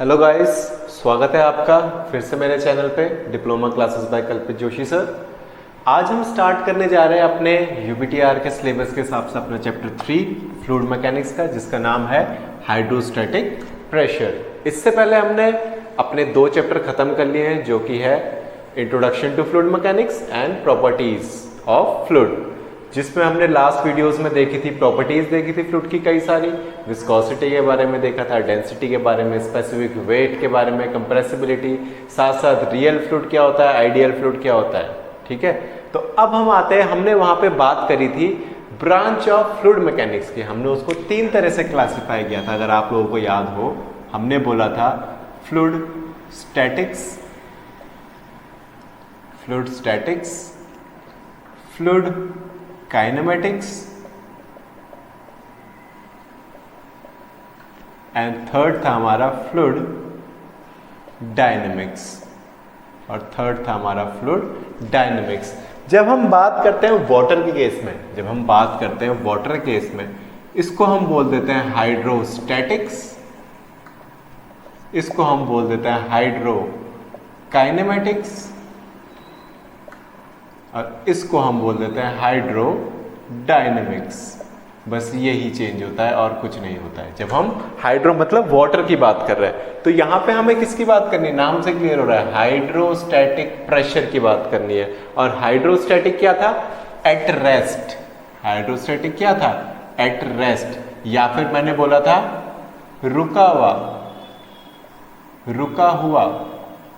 Hello guys, स्वागत है आपका फिर से मेरे चैनल पे डिप्लोमा क्लासेस बाय कल्पित जोशी सर। आज हम स्टार्ट करने जा रहे हैं अपने यूपीटीआर के सिलेबस के हिसाब से अपना चैप्टर 3 फ्लूइड मैकेनिक्स का, जिसका नाम है हाइड्रोस्टैटिक प्रेशर। इससे पहले हमने अपने 2 चैप्टर खत्म कर लिए हैं, जो कि है introduction to fluid mechanics and properties of fluid, जिसमें हमने लास्ट वीडियोस में देखी थी प्रॉपर्टीज देखी थी फ्लूइड की कई सारी, विस्कोसिटी के बारे में देखा था, डेंसिटी के बारे में, स्पेसिफिक वेट के बारे में, कंप्रेसिबिलिटी, साथ साथ रियल फ्लूइड क्या होता है, आइडियल फ्लूइड क्या होता है। ठीक है, तो अब हम आते हैं, हमने वहां पे बात करी थी ब्रांच ऑफ फ्लूइड मैकेनिक्स की। हमने उसको 3 तरह से क्लासिफाई किया था, अगर आप लोगों को याद हो। हमने बोला था fluid statics, fluid kinematics and third था हमारा फ्लूइड डायनेमिक्स, और थर्ड था हमारा फ्लूइड डायनेमिक्स। जब हम बात करते हैं वाटर के केस में, इसको हम बोल देते हैं हाइड्रोस्टैटिक्स, इसको हम बोल देते हैं हाइड्रो काइनेमेटिक्स, और इसको हम बोल देते हैं हाइड्रो डायनेमिक्स। बस यही चेंज होता है और कुछ नहीं होता है। जब हम हाइड्रो मतलब वाटर की बात कर रहे हैं, तो यहां पे हमें किसकी बात करनी है, नाम से क्लियर हो रहा है, हाइड्रोस्टैटिक प्रेशर की बात करनी है। और हाइड्रोस्टैटिक क्या था, एट रेस्ट। हाइड्रोस्टैटिक क्या था, एट रेस्ट, या फिर मैंने बोला था रुका हुआ,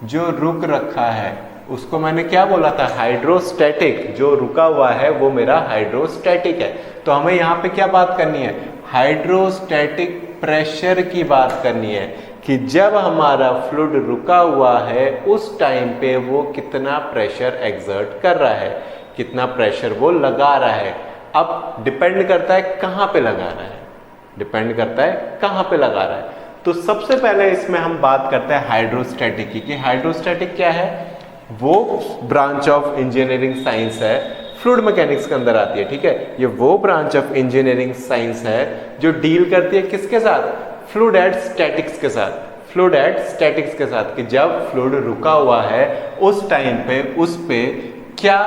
जो रुक रखा है उसको मैंने क्या बोला था, हाइड्रोस्टैटिक। जो रुका हुआ है वो मेरा हाइड्रोस्टैटिक है। तो हमें यहाँ पे क्या बात करनी है, हाइड्रोस्टैटिक प्रेशर की बात करनी है, कि जब हमारा फ्लूइड रुका हुआ है उस टाइम पे वो कितना प्रेशर एक्सर्ट कर रहा है, कितना प्रेशर वो लगा रहा है। अब डिपेंड करता है कहाँ पे लगा रहा है, तो सबसे पहले इसमें हम बात करते हैं हाइड्रोस्टैटिक की, कि हाइड्रोस्टैटिक क्या है। वो ब्रांच ऑफ इंजीनियरिंग साइंस है, फ्लूइड मैकेनिक्स के अंदर आती है। ठीक है, ये वो ब्रांच ऑफ इंजीनियरिंग साइंस है जो डील करती है किसके साथ, फ्लूइड एट स्टैटिक्स के साथ, कि जब फ्लूइड रुका हुआ है उस टाइम पे उस पे क्या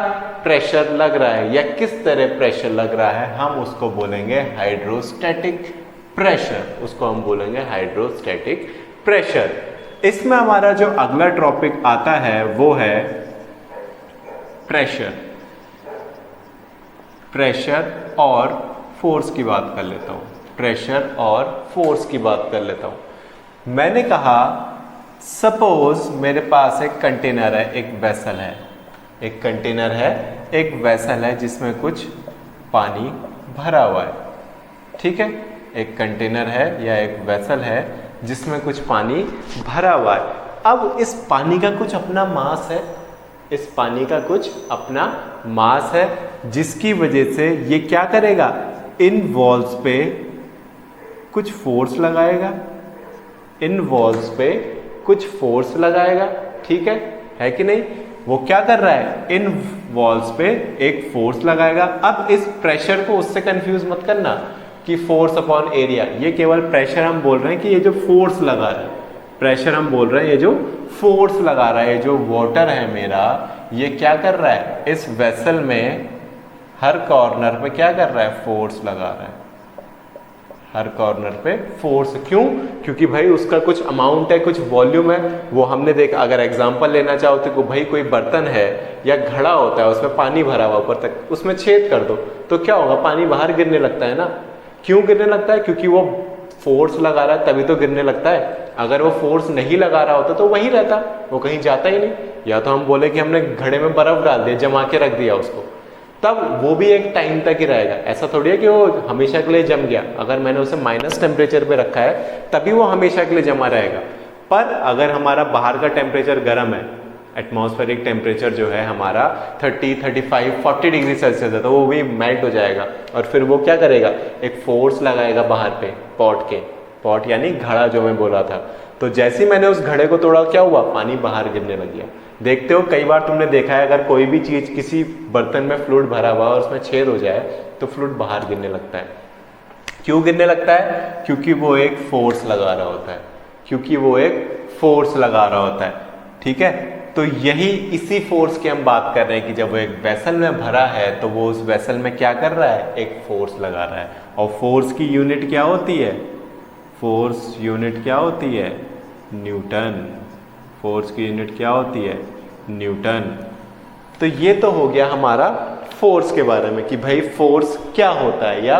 प्रेशर लग रहा है या किस तरह प्रेशर लग रहा है, हम उसको बोलेंगे हाइड्रोस्टैटिक प्रेशर। इसमें हमारा जो अगला टॉपिक आता है वो है प्रेशर और फोर्स की बात कर लेता हूं। मैंने कहा सपोज मेरे पास एक कंटेनर है, एक वेसल है जिसमें कुछ पानी भरा हुआ है। ठीक है, एक कंटेनर है या एक वेसल है जिसमें कुछ पानी भरा हुआ है। अब इस पानी का कुछ अपना मास है, जिसकी वजह से ये क्या करेगा, इन वॉल्स पे कुछ फोर्स लगाएगा। ठीक है कि नहीं, वो क्या कर रहा है, इन वॉल्स पे एक फोर्स लगाएगा। अब इस प्रेशर को उससे कंफ्यूज मत करना कि फोर्स अपॉन एरिया, ये केवल प्रेशर हम बोल रहे हैं कि ये जो फोर्स लगा रहा है, ये जो वाटर है मेरा, ये क्या कर रहा है, इस वेसल में हर कॉर्नर पे क्या कर रहा है, फोर्स लगा रहा है, हर कॉर्नर पे फोर्स। क्यों, क्योंकि भाई उसका कुछ अमाउंट है, कुछ वॉल्यूम है, वो हमने देखा। अगर एग्जांपल लेना चाहो तो भाई कोई बर्तन है या घड़ा होता है, उसमें पानी भरा हुआ ऊपर तक, उसमें छेद कर दो तो क्या होगा, पानी बाहर गिरने लगता है ना। क्यों गिरने लगता है, क्योंकि वो फोर्स लगा रहा है तभी तो गिरने लगता है। अगर वो फोर्स नहीं लगा रहा होता तो वहीं रहता, वो कहीं जाता ही नहीं। या तो हम बोले कि हमने घड़े में बर्फ डाल दिया, जमा के रख दिया उसको, तब वो भी एक टाइम तक ही रहेगा। ऐसा थोड़ी है कि वो हमेशा के लिए जम गया। अगर मैंने उसे माइनस टेम्परेचर पे रखा है तभी वो हमेशा के लिए जमा रहेगा। पर अगर हमारा बाहर का टेम्परेचर गर्म है, एटमॉस्फेरिक टेम्परेचर जो है हमारा 30, 35, 40 डिग्री सेल्सियस है, तो वो भी मेल्ट हो जाएगा और फिर वो क्या करेगा, एक फोर्स लगाएगा बाहर पे, पॉट यानी घड़ा जो मैं बोला था। तो जैसे ही मैंने उस घड़े को तोड़ा, क्या हुआ, पानी बाहर गिरने लग गया। देखते हो कई बार तुमने देखा है, अगर कोई भी चीज किसी बर्तन में फ्लूइड भरा हुआ और उसमें छेद हो जाए तो फ्लूइड बाहर गिरने लगता है। क्यों गिरने लगता है? क्योंकि वो एक फोर्स लगा रहा होता है। क्योंकि वो एक फोर्स लगा रहा होता है। ठीक है, तो यही इसी फोर्स की हम बात कर रहे हैं कि जब वो एक वेसल में भरा है तो वो उस वेसल में क्या कर रहा है, एक फोर्स लगा रहा है। और फोर्स की यूनिट क्या होती है, फोर्स यूनिट क्या होती है, न्यूटन। फोर्स की यूनिट क्या होती है, न्यूटन। तो ये तो हो गया हमारा फोर्स के बारे में कि भाई फोर्स क्या होता है, या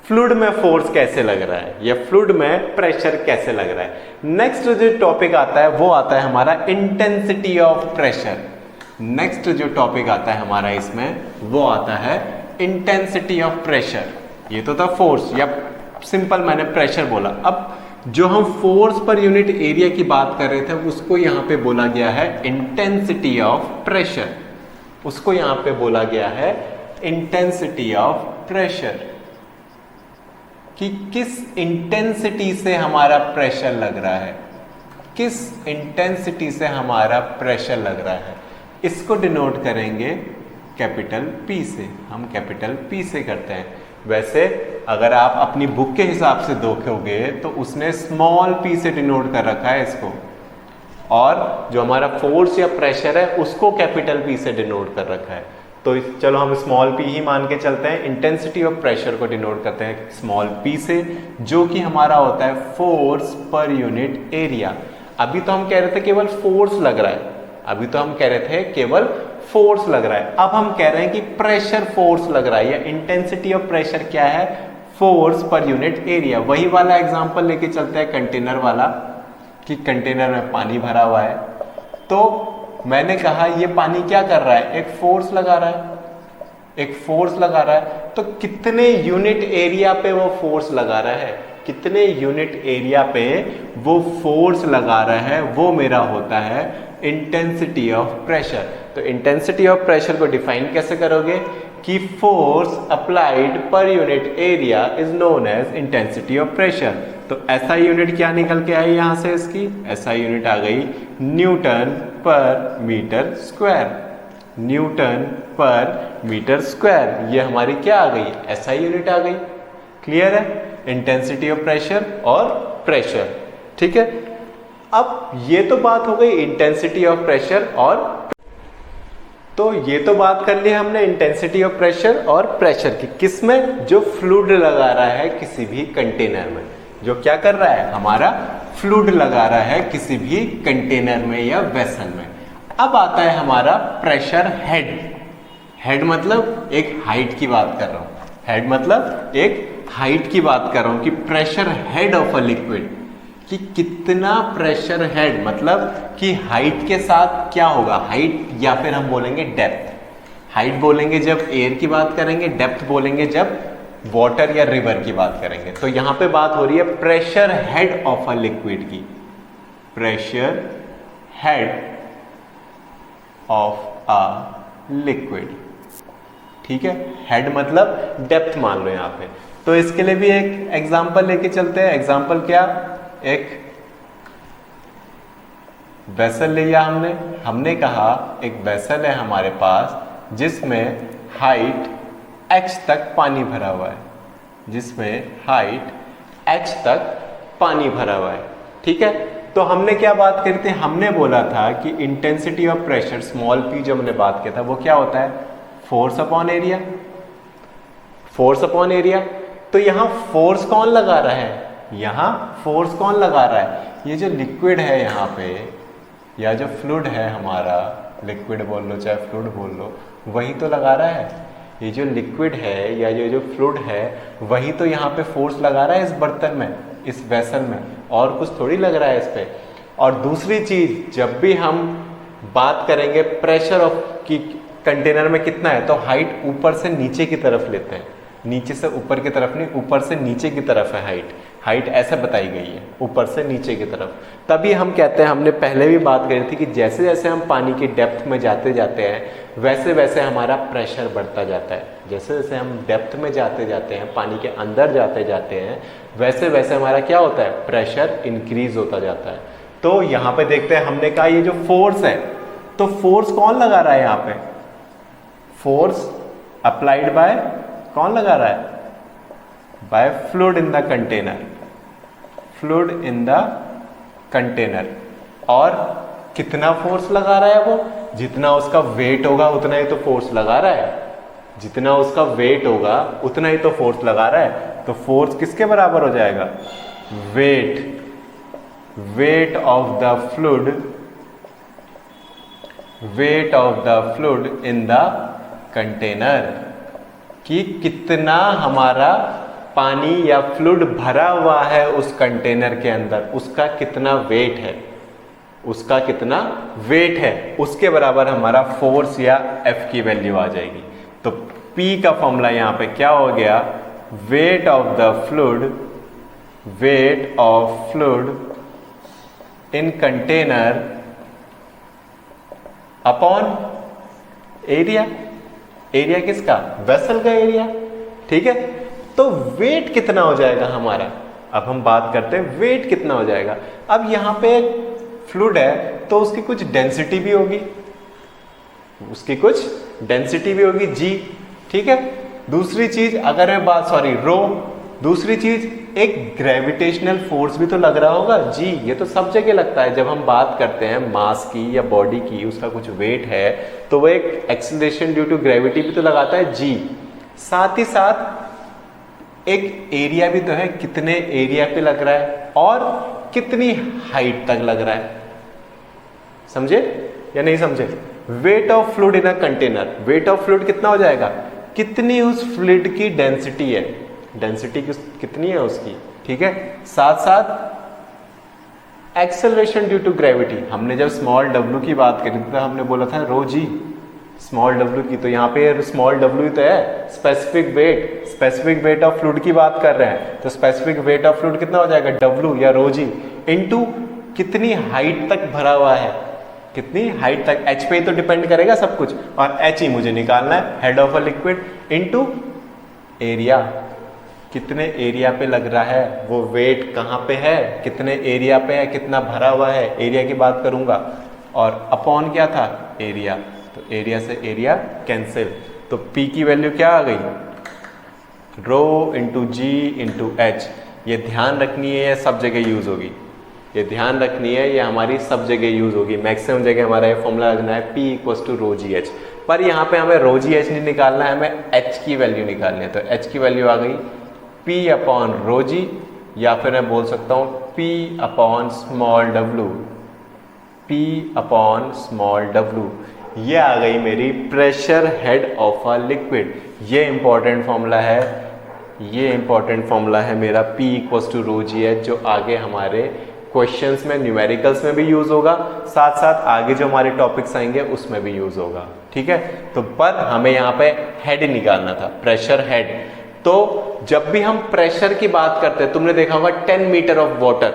फ्लूइड में फोर्स कैसे लग रहा है, या फ्लूइड में प्रेशर कैसे लग रहा है। नेक्स्ट जो टॉपिक आता है वो आता है हमारा इंटेंसिटी ऑफ प्रेशर। नेक्स्ट जो टॉपिक आता है हमारा इसमें वो आता है इंटेंसिटी ऑफ प्रेशर। ये तो था फोर्स, या सिंपल मैंने प्रेशर बोला। अब जो हम फोर्स पर यूनिट एरिया की बात कर रहे थे उसको यहाँ पे बोला गया है इंटेंसिटी ऑफ प्रेशर। उसको यहाँ पे बोला गया है इंटेंसिटी ऑफ प्रेशर, कि किस इंटेंसिटी से हमारा प्रेशर लग रहा है, किस इंटेंसिटी से हमारा प्रेशर लग रहा है। इसको डिनोट करेंगे कैपिटल पी से, हम कैपिटल पी से करते हैं। वैसे अगर आप अपनी बुक के हिसाब से देखोगे तो उसने स्मॉल पी से डिनोट कर रखा है इसको, और जो हमारा फोर्स या प्रेशर है उसको कैपिटल पी से डिनोट कर रखा है। तो चलो हम स्मॉल पी ही मान के चलते हैं। इंटेंसिटी ऑफ प्रेशर को डिनोट करते हैं स्मॉल पी से, जो कि हमारा होता है फोर्स पर यूनिट एरिया। अभी तो हम कह रहे थे केवल फोर्स लग रहा है, अभी तो हम कह रहे थे केवल फोर्स लग रहा है। अब हम कह रहे हैं कि प्रेशर फोर्स लग रहा है, या इंटेंसिटी ऑफ प्रेशर क्या है, फोर्स पर यूनिट एरिया। वही वाला एग्जांपल लेके चलते हैं कंटेनर वाला, कि कंटेनर में पानी भरा हुआ है। तो मैंने कहा ये पानी क्या कर रहा है, एक फोर्स लगा रहा है, एक फोर्स लगा रहा है। तो कितने यूनिट एरिया पे वो फोर्स लगा रहा है, कितने यूनिट एरिया पे वो फोर्स लगा रहा है, वो मेरा होता है इंटेंसिटी ऑफ प्रेशर। तो इंटेंसिटी ऑफ प्रेशर को डिफाइन कैसे करोगे, कि force applied per unit area is known as intensity of pressure. तो ऐसा यूनिट क्या निकल के आई यहां से, इसकी ऐसा यूनिट आ गई Newton per metre square. Newton per metre square, ये हमारी क्या आ गई, ऐसा यूनिट आ गई। क्लियर है, इंटेंसिटी ऑफ प्रेशर और प्रेशर। ठीक है, अब ये तो बात हो गई इंटेंसिटी ऑफ प्रेशर और, तो ये तो बात कर ली हमने इंटेंसिटी ऑफ प्रेशर और प्रेशर की, किसमें, जो फ्लूइड लगा रहा है किसी भी कंटेनर में। जो क्या कर रहा है, हमारा फ्लूइड लगा रहा है किसी भी कंटेनर में या वेसल में। अब आता है हमारा प्रेशर हेड। हेड मतलब एक हाइट की बात कर रहा हूं, हेड मतलब एक हाइट की बात कर रहा हूं, कि pressure head of a liquid, कि कितना प्रेशर हेड, मतलब कि हाइट के साथ क्या होगा, हाइट या फिर हम बोलेंगे डेप्थ। हाइट बोलेंगे जब एयर की बात करेंगे, डेप्थ बोलेंगे जब वाटर या रिवर की बात करेंगे। तो यहां पे बात हो रही है pressure head of a liquid की, pressure head of a liquid. ठीक है, हेड मतलब डेप्थ मान लो यहां पे। तो इसके लिए भी एक एग्जांपल लेके चलते हैं। एग्जांपल क्या, एक वेसल लिया हमने, हमने कहा एक वेसल है हमारे पास जिसमें हाइट h तक पानी भरा हुआ है, जिसमें हाइट h तक पानी भरा हुआ है। ठीक है, तो हमने क्या बात करी थी, हमने बोला था कि intensity of pressure small p जो हमने बात किया था वो क्या होता है, force upon area, force upon area. तो यहां फोर्स कौन लगा रहा है, यहां फोर्स कौन लगा रहा है, ये जो लिक्विड है यहाँ पे, या जो फ्लूइड है हमारा, लिक्विड बोल लो चाहे फ्लूइड बोल लो, वही तो लगा रहा है। ये जो लिक्विड है या ये जो फ्लूइड है वही तो यहाँ पे फोर्स लगा रहा है इस बर्तन में, इस वेसल में, और कुछ थोड़ी लग रहा है इस पे। और दूसरी चीज, जब भी हम बात करेंगे प्रेशर ऑफ की कंटेनर में कितना है, तो हाइट ऊपर से नीचे की तरफ लेते हैं, नीचे से ऊपर की तरफ नहीं, ऊपर से नीचे की तरफ है हाइट। हाइट ऐसे बताई गई है, ऊपर से नीचे की तरफ। तभी हम कहते हैं, हमने पहले भी बात करी थी कि जैसे जैसे हम पानी की डेप्थ में जाते जाते हैं वैसे वैसे हमारा प्रेशर बढ़ता जाता है। जैसे जैसे हम डेप्थ में जाते जाते हैं, पानी के अंदर जाते जाते हैं, वैसे वैसे हमारा क्या होता है, प्रेशर इंक्रीज होता जाता है। तो यहाँ पे देखते हैं, हमने कहा ये जो फोर्स है, तो फोर्स कौन लगा रहा है यहाँ पे, फोर्स अप्लाइड बाय, कौन लगा रहा है, by fluid in the container, fluid in the container. और कितना फोर्स लगा रहा है वो? जितना उसका वेट होगा उतना ही तो फोर्स लगा रहा है। जितना उसका वेट होगा उतना ही तो फोर्स लगा रहा है। तो फोर्स किसके बराबर हो जाएगा? Weight of the fluid, weight of the fluid in the container, कि कितना हमारा पानी या फ्लूइड भरा हुआ है उस कंटेनर के अंदर, उसका कितना वेट है, उसका कितना वेट है, उसके बराबर हमारा फोर्स या F की वैल्यू आ जाएगी। तो P का फॉर्मूला यहां पे क्या हो गया? Weight of the fluid, weight of fluid in container upon area. Area किसका? वेसल का एरिया। ठीक है, तो वेट कितना हो जाएगा हमारा? अब हम बात करते हैं वेट कितना हो जाएगा। अब यहां पे फ्लूइड है तो उसकी कुछ डेंसिटी भी होगी, उसकी कुछ डेंसिटी भी होगी जी। ठीक है, दूसरी चीज अगर मैं बात रो, दूसरी चीज एक ग्रेविटेशनल फोर्स भी तो लग रहा होगा जी। ये तो सब जगह लगता है। जब हम बात करते हैं मास की या बॉडी की, उसका कुछ वेट है तो वो एक एक्सीलरेशन ड्यू टू ग्रेविटी भी तो लगाता है जी। साथ ही साथ एक एरिया भी तो है, कितने एरिया पे लग रहा है और कितनी हाइट तक लग रहा है। समझे या नहीं समझे? Weight of fluid in a container, weight of fluid कितना हो जाएगा? कितनी उस फ्लूइड की डेंसिटी है, डेंसिटी कितनी है उसकी। ठीक है, साथ साथ एक्सेलरेशन ड्यू टू ग्रेविटी। हमने जब स्मॉल w की बात करी तो हमने बोला था रो जी, स्मॉल w की, तो यहाँ पे स्मॉल w तो है specific weight, specific weight of fluid की बात कर रहे हैं। तो स्पेसिफिक वेट ऑफ फ्लूइड कितना हो जाएगा? w या रो जी इंटू कितनी हाइट तक भरा हुआ है, कितनी हाइट तक, h पे ही तो डिपेंड करेगा सब कुछ, और h ही मुझे निकालना है, head of a liquid into area, कितने एरिया पे लग रहा है, वो वेट कहाँ पे है, कितने एरिया पे है, कितना भरा हुआ है, एरिया की बात करूंगा। और अपॉन क्या था? एरिया। तो एरिया से एरिया कैंसिल, तो P की वैल्यू क्या आ गई? रो इंटू जी इंटू एच। ये ध्यान रखनी है, ये सब जगह यूज होगी, ये ध्यान रखनी है, ये हमारी सब जगह यूज होगी। मैक्सिमम जगह हमारा ये फॉर्मूला लगना है P equal to rho g h. पर यहाँ पे हमें रो जी एच नहीं निकालना है, हमें H की वैल्यू निकालनी है। तो H की वैल्यू आ गई P अपॉन रो जी, या फिर मैं बोल सकता हूँ P upon small w, P upon small w। ये आ गई मेरी pressure head of a liquid. ये इंपॉर्टेंट फॉर्मूला है, ये इंपॉर्टेंट फॉर्मूला है मेरा P equal to rho g h, जो आगे हमारे क्वेश्चंस में, न्यूमेरिकल्स में भी यूज होगा, साथ साथ आगे जो हमारे टॉपिक्स आएंगे उसमें भी यूज होगा। ठीक है, तो पर हमें यहाँ पे हेड निकालना था, प्रेशर हेड। तो जब भी हम प्रेशर की बात करते हैं, तुमने देखा होगा 10 metre of water,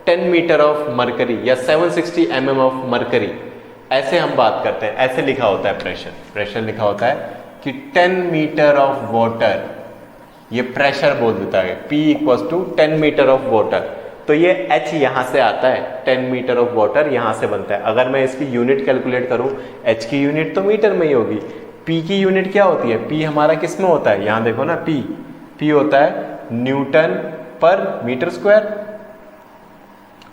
10 metre of mercury या 760 mm ऑफ मरकरी, ऐसे हम बात करते हैं, ऐसे लिखा होता है प्रेशर। प्रेशर लिखा होता है कि 10 मीटर ऑफ वाटर, ये प्रेशर बोल देता है P equal to 10 metre of water. तो ये H यहां से आता है, 10 मीटर ऑफ वाटर यहां से बनता है। अगर मैं इसकी यूनिट कैलकुलेट करूं, H की यूनिट तो मीटर में ही होगी, P की यूनिट क्या होती है? P हमारा किस में होता है? यहां देखो ना, P होता है न्यूटन पर मीटर स्क्वायर,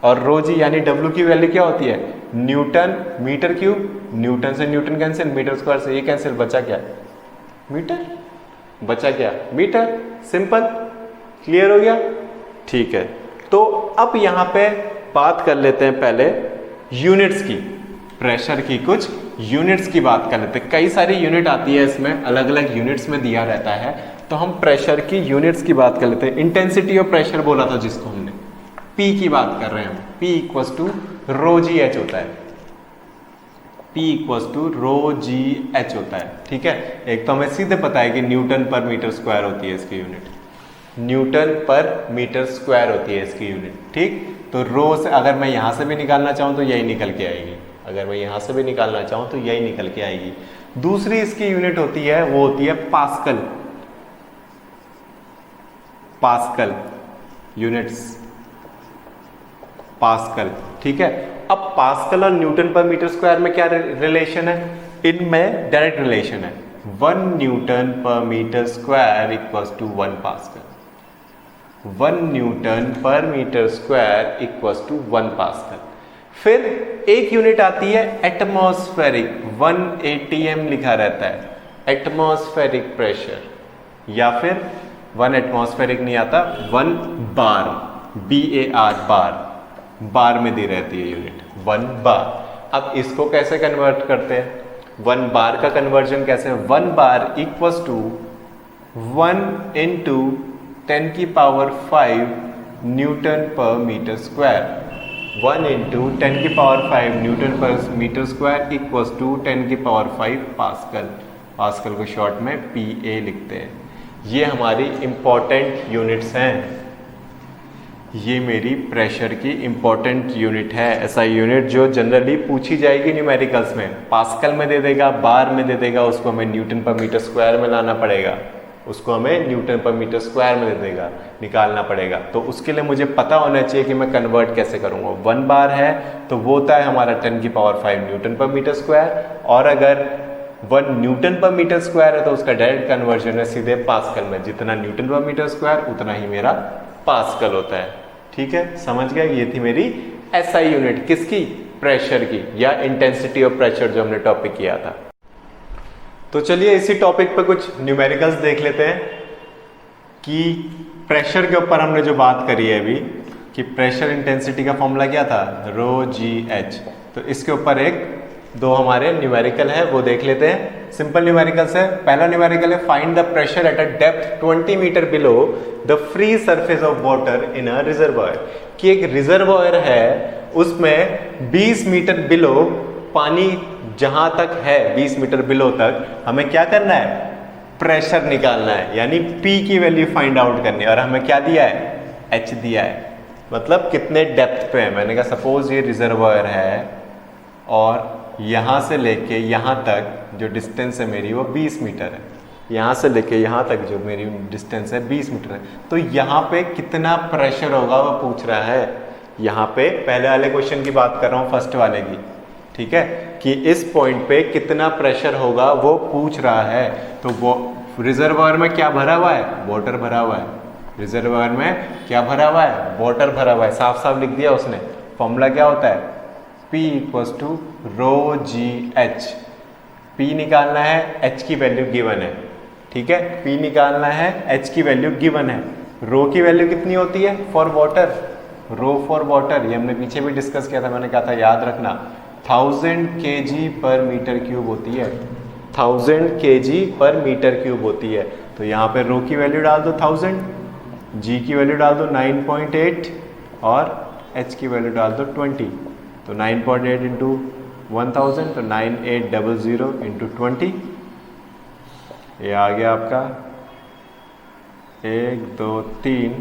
और रो जी यानी W की वैल्यू क्या होती है? Newton metre cube. न्यूटन से न्यूटन कैंसिल, मीटर स्क्वायर से ये कैंसिल, बचा क्या? मीटर। बचा क्या? मीटर। सिंपल, क्लियर हो गया? ठीक है, तो अब यहां पे बात कर लेते हैं पहले यूनिट्स की, प्रेशर की कुछ यूनिट्स की बात कर लेते हैं। कई सारी यूनिट आती है इसमें, अलग अलग यूनिट्स में दिया रहता है, तो हम प्रेशर की यूनिट्स की बात कर लेते हैं। इंटेंसिटी ऑफ प्रेशर बोला था जिसको हमने, P की बात कर रहे हैं हम, P equal to rho g h होता है, P equal to rho g h होता है। ठीक है, एक तो हमें सीधे पता है कि न्यूटन पर मीटर स्क्वायर होती है इसकी unit, Newton per metre square होती है इसकी यूनिट। ठीक, तो रो से अगर मैं यहां से भी निकालना चाहूं तो यही निकल के आएगी, अगर मैं यहां से भी निकालना चाहूं तो यही निकल के आएगी। दूसरी इसकी यूनिट होती है, वो होती है पास्कल, पास्कल यूनिट्स, पास्कल। ठीक है, अब पास्कल और न्यूटन पर मीटर स्क्वायर में क्या रिलेशन है? इनमें डायरेक्ट रिलेशन है, 1 newton per metre square equals to 1 pascal. 1 newton per metre square equals to 1 pascal. फिर एक यूनिट आती है एटमॉस्फेरिक, 1 atm लिखा रहता है, एटमॉस्फेरिक प्रेशर, या फिर 1 एटमॉस्फेरिक नहीं आता, 1 बार, BAR, बार में दी रहती है यूनिट, 1 बार। अब इसको कैसे कन्वर्ट करते हैं, 1 बार का कन्वर्जन कैसे, 1 बार इक्वल्स टू 1 इंटू 10 की power 5 Newton per metre square, 1 into 10 की power 5 Newton per metre square equals to 10 की पावर 5 पास्कल। पास्कल को शॉर्ट में PA लिखते हैं। ये हमारी इंपॉर्टेंट यूनिट्स हैं। ये मेरी प्रेशर की इंपॉर्टेंट यूनिट है, ऐसा यूनिट जो जनरली पूछी जाएगी न्यूमेरिकल्स में, पास्कल में दे देगा, बार में दे देगा, उसको हमें न्यूटन पर मीटर स्क्वायर में लाना पड़ेगा, उसको हमें न्यूटन पर मीटर स्क्वायर में दे देगा, निकालना पड़ेगा। तो उसके लिए मुझे पता होना चाहिए कि मैं कन्वर्ट कैसे करूँगा। 1 बार है तो वो होता है हमारा 10 की power 5 Newton per metre square, और अगर 1 न्यूटन पर मीटर स्क्वायर है तो उसका डायरेक्ट कन्वर्जन है सीधे पास्कल में, जितना न्यूटन पर मीटर स्क्वायर उतना ही मेरा पास्कल होता है। ठीक है, समझ गए? ये थी मेरी SI यूनिट, किसकी, प्रेशर की, या इंटेंसिटी ऑफ प्रेशर जो हमने टॉपिक किया था। तो चलिए इसी टॉपिक पे कुछ न्यूमेरिकल्स देख लेते हैं कि प्रेशर के ऊपर हमने जो बात करी है अभी कि प्रेशर इंटेंसिटी का फॉर्मूला क्या था, ρGH। तो इसके ऊपर दो हमारे न्यूमेरिकल है, वो देख लेते हैं। सिंपल न्यूमेरिकल्स है। पहला न्यूमेरिकल है find the pressure at a depth 20 metre below the free surface of water in a reservoir. कि एक रिजर्वायर है उसमें 20 मीटर बिलो पानी जहां तक है, 20 मीटर बिलो तक हमें क्या करना है, प्रेशर निकालना है, यानी P की वैल्यू फाइंड आउट करनी है। और हमें क्या दिया है, H दिया है, मतलब कितने डेप्थ पे है। मैंने कहा सपोज ये रिजर्वायर है और यहाँ से लेके यहाँ तक जो डिस्टेंस है मेरी वो 20 मीटर है, यहाँ से लेके यहाँ तक जो मेरी डिस्टेंस है 20 मीटर है। तो यहाँ पे कितना प्रेशर होगा वो पूछ रहा है। यहाँ पे पहले वाले क्वेश्चन की बात कर रहा हूँ, फर्स्ट वाले की, ठीक है, कि इस पॉइंट पे कितना प्रेशर होगा वो पूछ रहा है। तो वो रिजर्वायर में क्या भरा हुआ है, वाटर भरा हुआ है। रिजर्वायर में क्या भरा हुआ है, वाटर भरा हुआ है, साफ साफ लिख दिया उसने। फॉर्मूला क्या होता है, P equals to ρGH। P निकालना है, H की वैल्यू गिवन है, ठीक है, P निकालना है, H की वैल्यू गिवन है। रो की वैल्यू कितनी होती है for water, rho for water, ये हमने पीछे भी डिस्कस किया था, मैंने कहा था याद रखना 1000 kg पर मीटर क्यूब होती है, 1000 kg पर मीटर क्यूब होती है। तो यहाँ पे रो की वैल्यू डाल दो 1000, G की वैल्यू डाल दो 9.8 और H की वैल्यू डाल दो 20। तो 9.8 इंटू 1000 तो 9800 इंटू 20, ये आ गया आपका 1 2 3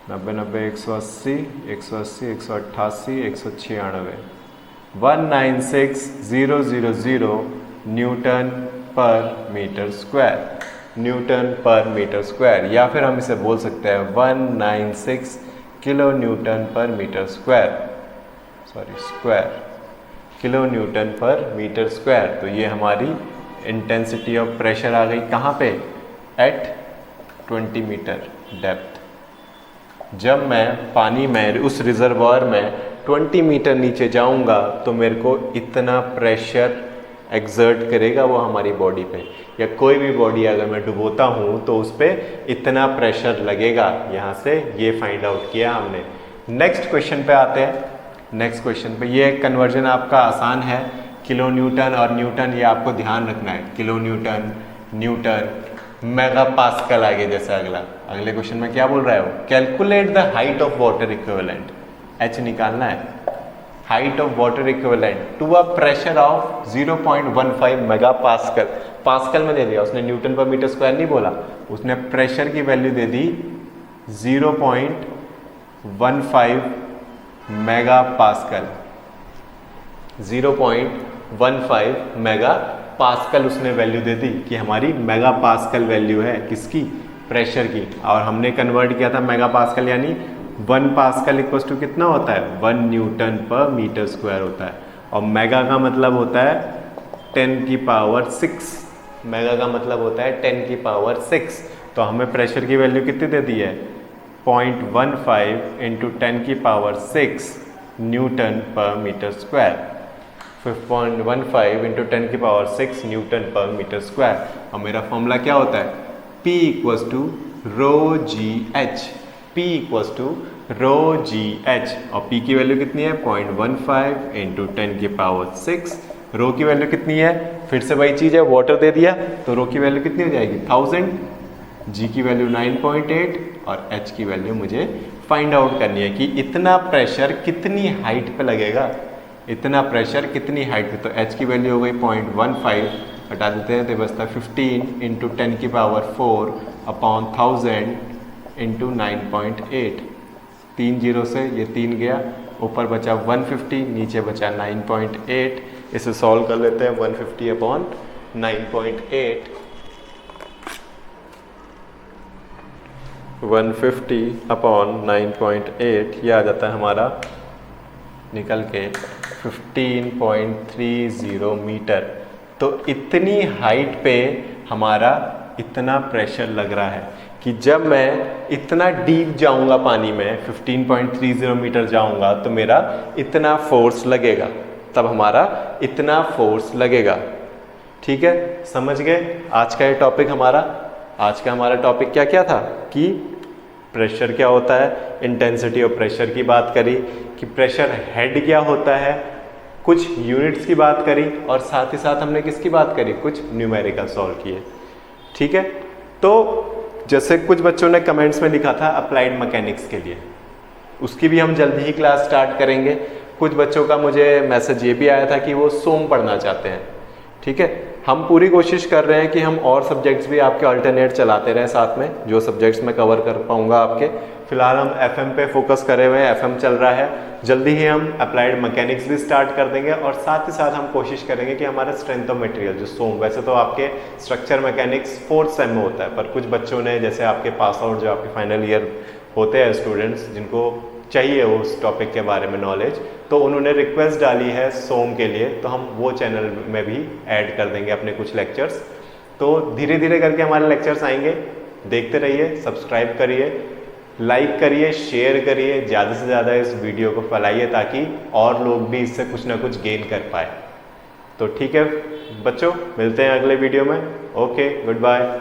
90 90 180 180 188 196 196000 newton per metre square, newton per metre square, या फिर हम इसे बोल सकते हैं 196 kilo newton per metre square, sorry square, kilo newton per metre square. तो ये हमारी इंटेंसिटी ऑफ प्रेशर आ गई कहाँ पे, एट 20 मीटर डेप्थ। जब मैं पानी में उस रिजर्वायर में 20 मीटर नीचे जाऊंगा तो मेरे को इतना प्रेशर एक्सर्ट करेगा वो हमारी बॉडी पे, या कोई भी बॉडी अगर मैं डुबोता हूँ तो उस पर इतना प्रेशर लगेगा। यहाँ से ये फाइंड आउट किया हमने। नेक्स्ट क्वेश्चन पे आते हैं। नेक्स्ट क्वेश्चन पे ये कन्वर्जन आपका आसान है, किलो न्यूटन और न्यूटन, ये आपको ध्यान रखना है, kilo Newton, Newton, mega pascal आगे जैसा अगले क्वेश्चन में क्या बोल रहा है वो, calculate the height of water equivalent, H निकालना है, height of water equivalent to a pressure of 0.15 mega pascal. Pascal में दे दिया उसने, न्यूटन पर मीटर स्क्वायर नहीं बोला, उसने प्रेशर की वैल्यू दे दी 0.15 मेगा पास्कल, 0.15 मेगा पास्कल उसने वैल्यू दे दी कि हमारी मेगा पास्कल वैल्यू है किसकी, प्रेशर की। और हमने कन्वर्ट किया था मेगा पास्कल, यानी 1 पास्कल इक्वल्स टू कितना होता है, 1 न्यूटन पर मीटर स्क्वायर होता है। और मेगा का मतलब होता है 10 की पावर 6, मेगा का मतलब होता है 10 की पावर 6। तो हमें प्रेशर की वैल्यू कितनी दे दी है, 0.15 into 10⁻6 newton per metre square. 5.15 into 10⁻6 newton per metre square. और मेरा फॉर्मूला क्या होता है? P equals to rho g h. P equals to rho g h. और P की वैल्यू कितनी है? 0.15 इंटू 10⁻6। रो की वैल्यू कितनी है? फिर से वही चीज़ है, वाटर दे दिया तो रो की वैल्यू कितनी हो जाएगी? 1000। जी की वैल्यू 9.8 और एच की वैल्यू मुझे फाइंड आउट करनी है कि इतना प्रेशर कितनी हाइट पे लगेगा। इतना प्रेशर कितनी हाइट पे, तो एच की वैल्यू हो गई 0.15, हटा देते हैं तो बचता है 15 इंटू 10⁻4 अपॉन 1000 इंटू 9.8। 3 जीरो से ये 3 गया, ऊपर बचा 150, नीचे बचा 9.8। इसे सॉल्व कर लेते हैं। 150 अपॉन 9.8, 150 अपॉन 9.8, ये आ जाता है हमारा निकल के 15.30 मीटर। तो इतनी हाइट पे हमारा इतना प्रेशर लग रहा है कि जब मैं इतना डीप जाऊंगा पानी में, 15.30 मीटर जाऊंगा, तो मेरा इतना फोर्स लगेगा, तब हमारा इतना फोर्स लगेगा। ठीक है, समझ गए? आज का ये टॉपिक हमारा टॉपिक क्या क्या था कि प्रेशर क्या होता है, इंटेंसिटी ऑफ प्रेशर की बात करी, कि प्रेशर हेड क्या होता है, कुछ यूनिट्स की बात करी, और साथ ही साथ हमने किसकी बात करी? कुछ न्यूमेरिकल सॉल्व किए। ठीक है, तो जैसे कुछ बच्चों ने कमेंट्स में लिखा था अप्लाइड मैकेनिक्स के लिए, उसकी भी हम जल्दी ही क्लास स्टार्ट करेंगे। कुछ बच्चों का मुझे मैसेज ये भी आया था कि वो सोम पढ़ना चाहते हैं। ठीक है, हम पूरी कोशिश कर रहे हैं कि हम और सब्जेक्ट्स भी आपके अल्टरनेट चलाते रहें साथ में, जो सब्जेक्ट्स मैं कवर कर पाऊंगा आपके। फिलहाल हम एफएम पे फोकस करे हुए हैं, एफएम चल रहा है। जल्दी ही हम अप्लाइड मैकेनिक्स भी स्टार्ट कर देंगे, और साथ ही साथ हम कोशिश करेंगे कि हमारा स्ट्रेंथ ऑफ मटेरियल जो सोम, वैसे तो आपके स्ट्रक्चर मैकेनिक्स 4th सेम में होता है, पर कुछ बच्चों ने, जैसे आपके पास आउट जो आपके फाइनल ईयर होते हैं स्टूडेंट्स, जिनको चाहिए उस टॉपिक के बारे में नॉलेज, तो उन्होंने रिक्वेस्ट डाली है सोम के लिए, तो हम वो चैनल में भी ऐड कर देंगे अपने कुछ लेक्चर्स। तो धीरे धीरे करके हमारे लेक्चर्स आएंगे, देखते रहिए, सब्सक्राइब करिए, लाइक करिए, शेयर करिए, ज़्यादा से ज़्यादा इस वीडियो को फैलाइए ताकि और लोग भी इससे कुछ ना कुछ गेन कर पाए। तो ठीक है बच्चों, मिलते हैं अगले वीडियो में। Okay, good bye.